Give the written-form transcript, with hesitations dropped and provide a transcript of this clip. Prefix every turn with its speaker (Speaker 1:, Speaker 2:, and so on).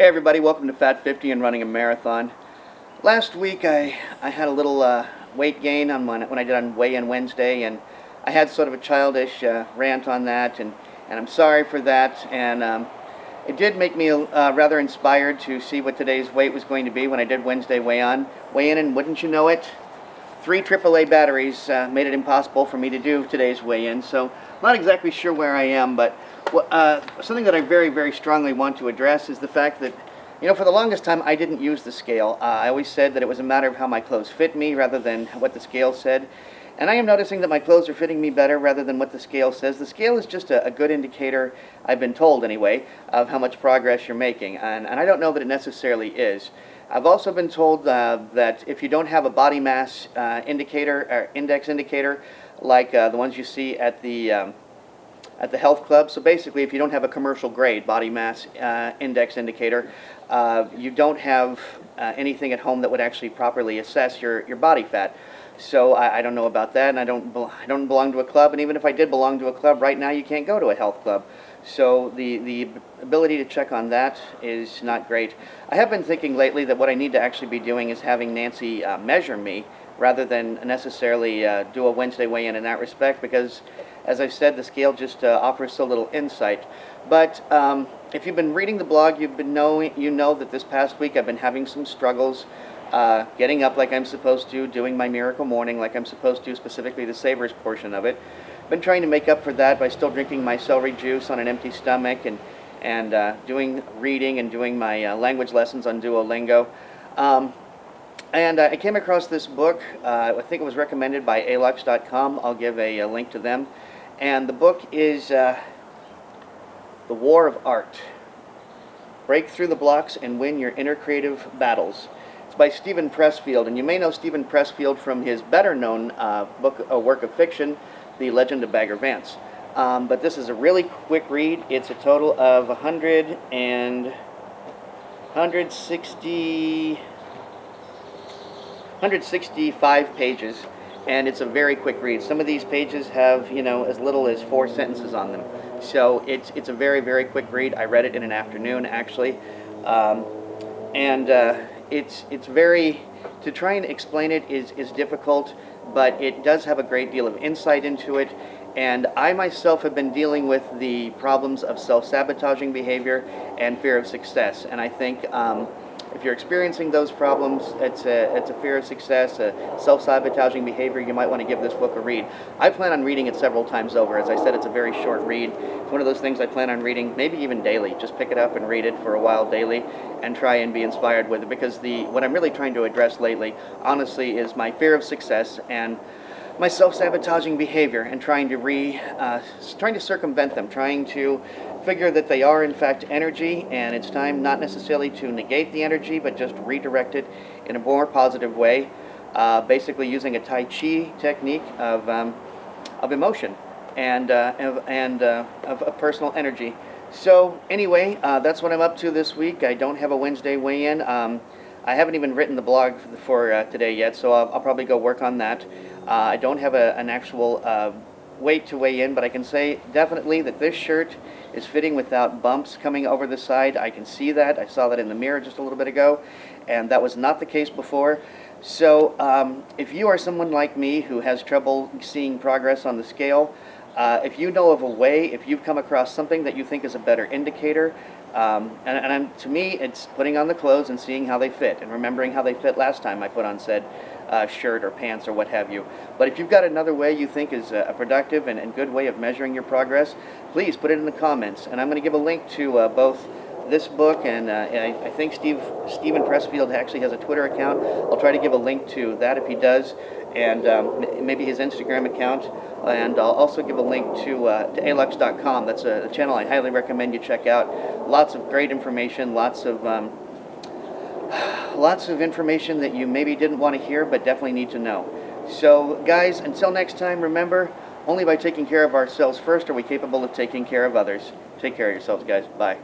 Speaker 1: Hey everybody, welcome to Fat 50 and running a marathon. Last week I had a little weight gain on when I did on Weigh-In Wednesday, and I had sort of a childish rant on that, and I'm sorry for that, and it did make me rather inspired to see what today's weight was going to be when I did Wednesday weigh-in, and wouldn't you know it, 3 AAA batteries made it impossible for me to do today's weigh-in, so I'm not exactly sure where I am, but something that I very, very strongly want to address is the fact that, for the longest time I didn't use the scale. I always said that it was a matter of how my clothes fit me rather than what the scale said. And I am noticing that my clothes are fitting me better rather than what the scale says. The scale is just a good indicator, I've been told anyway, of how much progress you're making. And I don't know that it necessarily is. I've also been told that if you don't have a body mass indicator or index indicator like the ones you see at the health club, so basically if you don't have a commercial grade body mass index indicator, you don't have anything at home that would actually properly assess your body fat. So I don't know about that, and I don't belong to a club, and even if I did belong to a club, right now you can't go to a health club. So the ability to check on that is not great. I have been thinking lately that what I need to actually be doing is having Nancy measure me rather than necessarily do a Wednesday weigh-in in that respect, because as I've said, the scale just offers so little insight. But if you've been reading the blog, you know that this past week I've been having some struggles getting up like I'm supposed to, doing my miracle morning like I'm supposed to, specifically the savers portion of it. Been trying to make up for that by still drinking my celery juice on an empty stomach and doing reading and doing my language lessons on Duolingo. And I came across this book. I think it was recommended by alux.com. I'll give a link to them. And the book is The War of Art. Break Through the Blocks and Win Your Inner Creative Battles. It's by Steven Pressfield, and you may know Steven Pressfield from his better-known work of fiction, The Legend of Bagger Vance. But this is a really quick read. It's a total of 165 pages, and it's a very quick read. Some of these pages have, as little as 4 sentences on them. So it's a very, very quick read. I read it in an afternoon, actually. It's very, to try and explain it is difficult, but it does have a great deal of insight into it. And I myself have been dealing with the problems of self-sabotaging behavior and fear of success. And I think if you're experiencing those problems, it's a fear of success, a self-sabotaging behavior, you might want to give this book a read. I plan on reading it several times over. As I said, it's a very short read. It's one of those things I plan on reading, maybe even daily. Just pick it up and read it for a while daily and try and be inspired with it, because what I'm really trying to address lately, honestly, is my fear of success and my self-sabotaging behavior, and trying to circumvent them, trying to figure that they are in fact energy, and it's time not necessarily to negate the energy, but just redirect it in a more positive way, basically using a Tai Chi technique of emotion and of personal energy. So anyway, that's what I'm up to this week. I don't have a Wednesday weigh-in. I haven't even written the blog for today yet, so I'll probably go work on that. I don't have an actual weight to weigh in, but I can say definitely that this shirt is fitting without bumps coming over the side. I can see that. I saw that in the mirror just a little bit ago, and that was not the case before. So if you are someone like me who has trouble seeing progress on the scale, if you know of a way, if you've come across something that you think is a better indicator, to me, it's putting on the clothes and seeing how they fit, and remembering how they fit last time I put on said shirt or pants or what have you. But if you've got another way you think is a productive and good way of measuring your progress, please put it in the comments. And I'm going to give a link to both this book, and I think Steven Pressfield actually has a Twitter account. I'll try to give a link to that if he does, and maybe his Instagram account. And I'll also give a link to alux.com. That's a channel I highly recommend you check out. Lots of great information, lots of information that you maybe didn't want to hear but definitely need to know. So guys, until next time, remember, only by taking care of ourselves first are we capable of taking care of others. Take care of yourselves, guys. Bye.